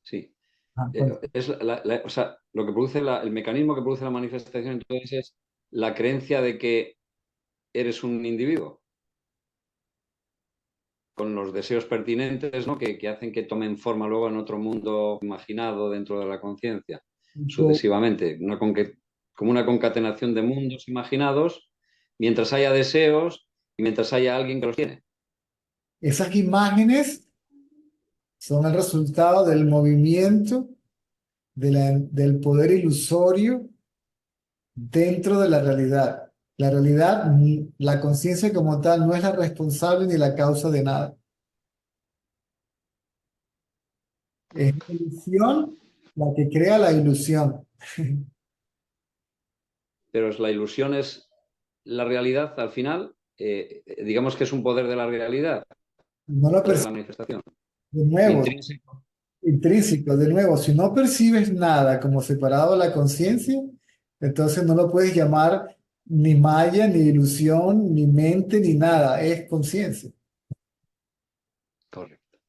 sí, ah, pues, es o sea, lo que produce el mecanismo que produce la manifestación entonces es la creencia de que eres un individuo con los deseos pertinentes, ¿no? que hacen que tomen forma luego en otro mundo imaginado dentro de la conciencia, sucesivamente, como una concatenación de mundos imaginados, mientras haya deseos y mientras haya alguien que los tiene. esas imágenes son el resultado del movimiento del poder ilusorio dentro de la realidad. La realidad, la conciencia como tal, no es la responsable ni la causa de nada. Es la ilusión la que crea la ilusión. Pero la ilusión es la realidad al final, digamos que es un poder de la realidad, No lo de la percibes manifestación, de nuevo, intrínseco. intrínseco, de nuevo. Si no percibes nada como separado de la conciencia, entonces no lo puedes llamar ni maya, ni ilusión, ni mente, ni nada. Es conciencia. Correcto,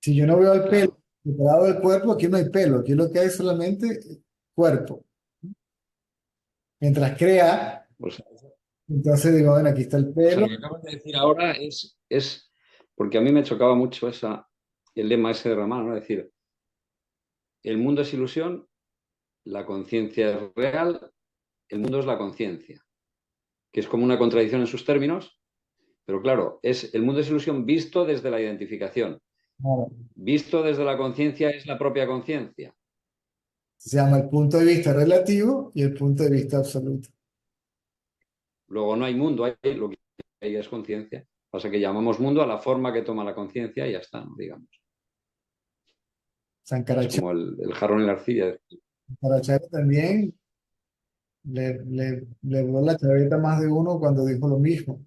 Si yo no veo el pelo claro. separado del cuerpo, aquí no hay pelo, aquí lo que hay es solamente cuerpo. Mientras crea, Pues, entonces digo, bueno, aquí está el o sea, pelo. lo que acabas de decir ahora es porque a mí me chocaba mucho el lema ese de Ramán, ¿no? Es decir, el mundo es ilusión, la conciencia es real, el mundo es la conciencia, que es como una contradicción en sus términos, pero claro, el mundo es ilusión visto desde la identificación, No, visto desde la conciencia es la propia conciencia. se llama el punto de vista relativo y el punto de vista absoluto. Luego no hay mundo, hay lo que hay es conciencia. Pasa que llamamos mundo a la forma que toma la conciencia y ya está, ¿no? Digamos. Es Sankaracharya como el jarrón y la arcilla. Sankaracharya también le voló la chaveta a más de uno cuando dijo lo mismo.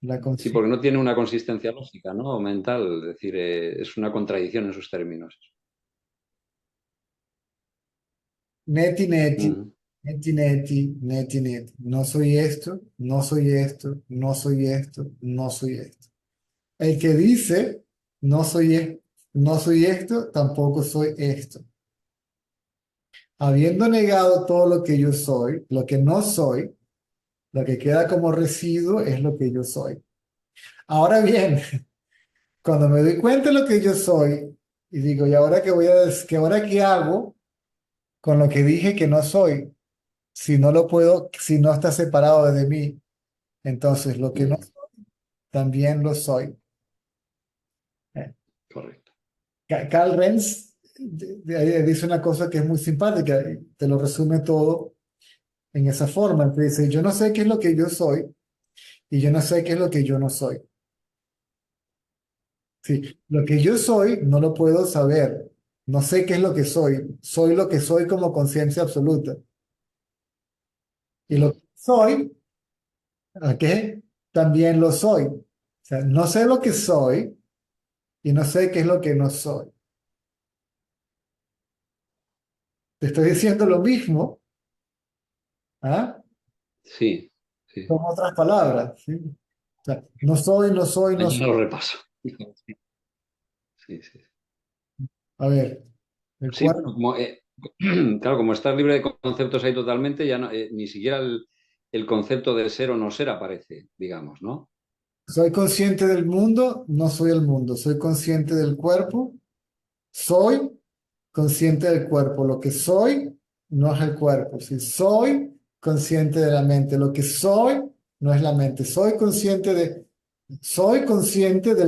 La Sí, conciencia. porque no tiene una consistencia lógica, ¿no? Mental, es decir, es una contradicción en sus términos. Neti, neti, Mm. neti, neti, neti, neti. No soy esto, no soy esto, no soy esto, no soy esto. El que dice no soy, no soy esto, tampoco soy esto. Habiendo negado todo lo que yo soy, lo que no soy, lo que queda como residuo es lo que yo soy. Ahora bien, cuando me doy cuenta de lo que yo soy y digo, ¿y ahora qué voy a que ahora qué hago con lo que dije que no soy? Si no lo puedo, si no está separado de mí, entonces lo que no Mm. también lo soy. Eh, Correcto. Carl Renz dice una cosa que es muy simpática, y te lo resume todo en esa forma. Te dice, yo no sé qué es lo que yo soy y yo no sé qué es lo que yo no soy. Sí, lo que yo soy no lo puedo saber. No sé qué es lo que soy. Soy lo que soy como conciencia absoluta. Y lo Mm. que soy, ¿ok? También lo soy. O sea, no sé lo que soy y no sé qué es lo que no soy. Te estoy diciendo lo mismo, ¿ah? Sí, sí. Con otras palabras, ¿sí? O sea, no soy, no soy, no soy. Allí lo repaso. Sí, sí. A ver, el Sí, cuerpo. bueno, claro, como estás libre de conceptos ahí totalmente, ya ni siquiera el concepto de ser o no ser aparece, digamos, ¿no? Soy consciente del mundo, no soy el mundo. Soy consciente del cuerpo, soy consciente del cuerpo. Lo que soy no es el cuerpo. Si soy consciente de la mente, lo que soy no es la mente. Soy consciente del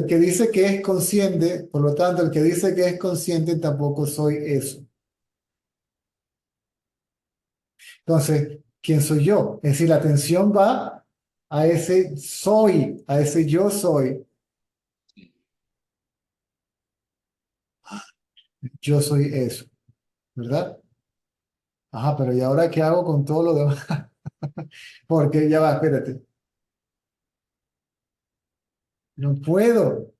que dice que es consciente, por lo tanto, el que dice que es consciente tampoco soy eso. Entonces, ¿quién soy yo? Es decir, la atención va a ese soy, a ese yo soy. Yo soy eso, ¿verdad? Ajá, pero ¿y ahora qué hago con todo lo demás? Porque ya va, espérate. No puedo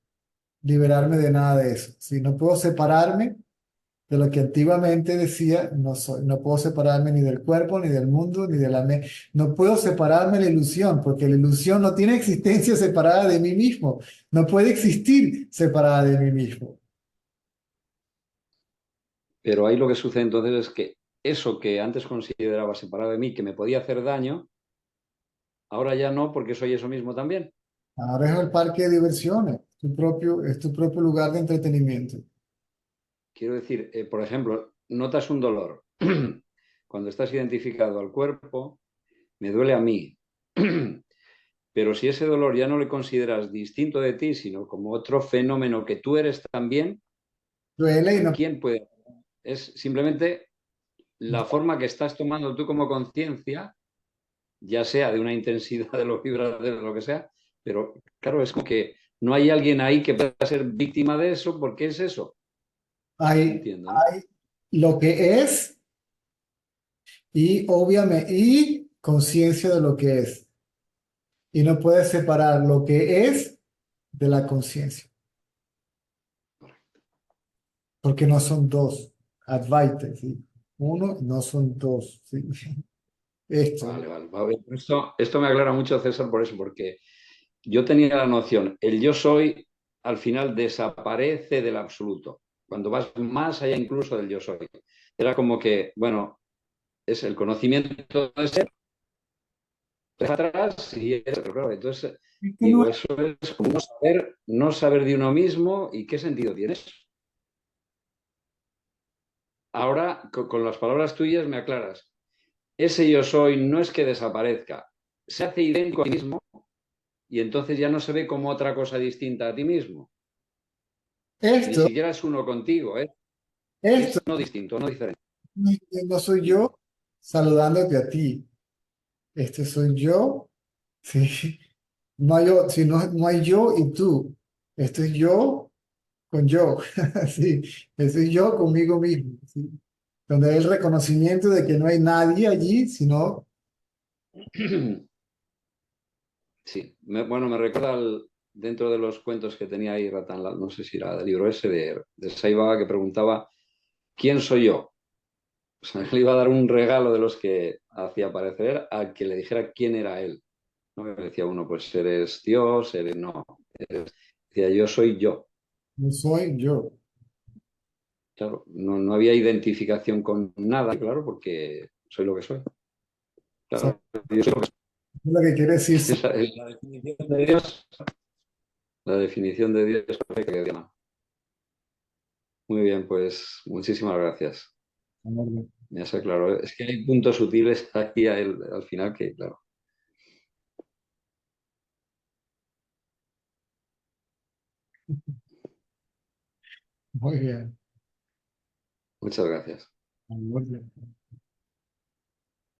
liberarme de nada de eso. Si no puedo separarme de lo que antiguamente decía, no soy, no puedo separarme ni del cuerpo, ni del mundo, ni de la mente. No puedo separarme de la ilusión, porque la ilusión no tiene existencia separada de mí mismo. No puede existir separada de mí mismo. Pero ahí lo que sucede entonces es que eso que antes consideraba separado de mí, que me podía hacer daño, ahora ya no, porque soy eso mismo también. Ahora es el parque de diversiones, es tu propio lugar de entretenimiento. Quiero decir, por ejemplo, notas un dolor. Cuando estás identificado al cuerpo, me duele a mí. Pero si ese dolor ya no le consideras distinto de ti, sino como otro fenómeno que tú eres también, Duele y no. ¿quién puede? Es simplemente la forma que estás tomando tú como conciencia, ya sea de una intensidad de los vibradores, de lo que sea, pero claro, es como que no hay alguien ahí que pueda ser víctima de eso, porque es eso. No Hay, entiendo, ¿no? hay lo que es y obviamente, y conciencia de lo que es. Y no puedes separar lo que es de la conciencia, porque no son dos. Advaita, ¿sí? Uno, no son dos, ¿sí? Esto, Vale, vale. Vale. Esto me aclara mucho, César, por eso, porque yo tenía la noción, el yo soy al final desaparece del absoluto, cuando vas más allá incluso del yo soy. Era como que, bueno, es el conocimiento de ser, deja atrás y es, pero claro, entonces es que no digo, eso es como no saber de uno mismo y qué sentido tiene eso. Ahora, con las palabras tuyas me aclaras. Ese yo soy no es que desaparezca, se hace idéntico a ti mismo y entonces ya no se ve como otra cosa distinta a ti mismo. Ni esto, siquiera es uno contigo, ¿eh? esto Es no distinto, no diferente. no soy Dime. yo saludándote a ti. Este soy yo, sí. No hay, si no, no hay yo y tú. Este es yo con yo, sí. Este es yo conmigo mismo, sí. Donde hay el reconocimiento de que no hay nadie allí, sino Sí, bueno, me recuerda dentro de los cuentos que tenía ahí Ratan, no sé si era del libro ese de Saiba, que preguntaba, ¿quién soy yo? O sea, le iba a dar un regalo de los que hacía aparecer a que le dijera quién era él. ¿No? Me decía uno, pues eres Dios, eres no. Decía, yo soy yo. no soy yo. Claro, no había identificación con nada, claro, porque soy lo que soy. O sea, Claro, yo soy lo que soy. lo que quiere decir soy Esa es la definición de Dios. La definición de Dios es perfecta que Dios. Muy bien, pues muchísimas gracias. amor. Ya sé, claro. Es que hay puntos sutiles aquí al final que, claro. Muy bien, Muchas gracias. amor.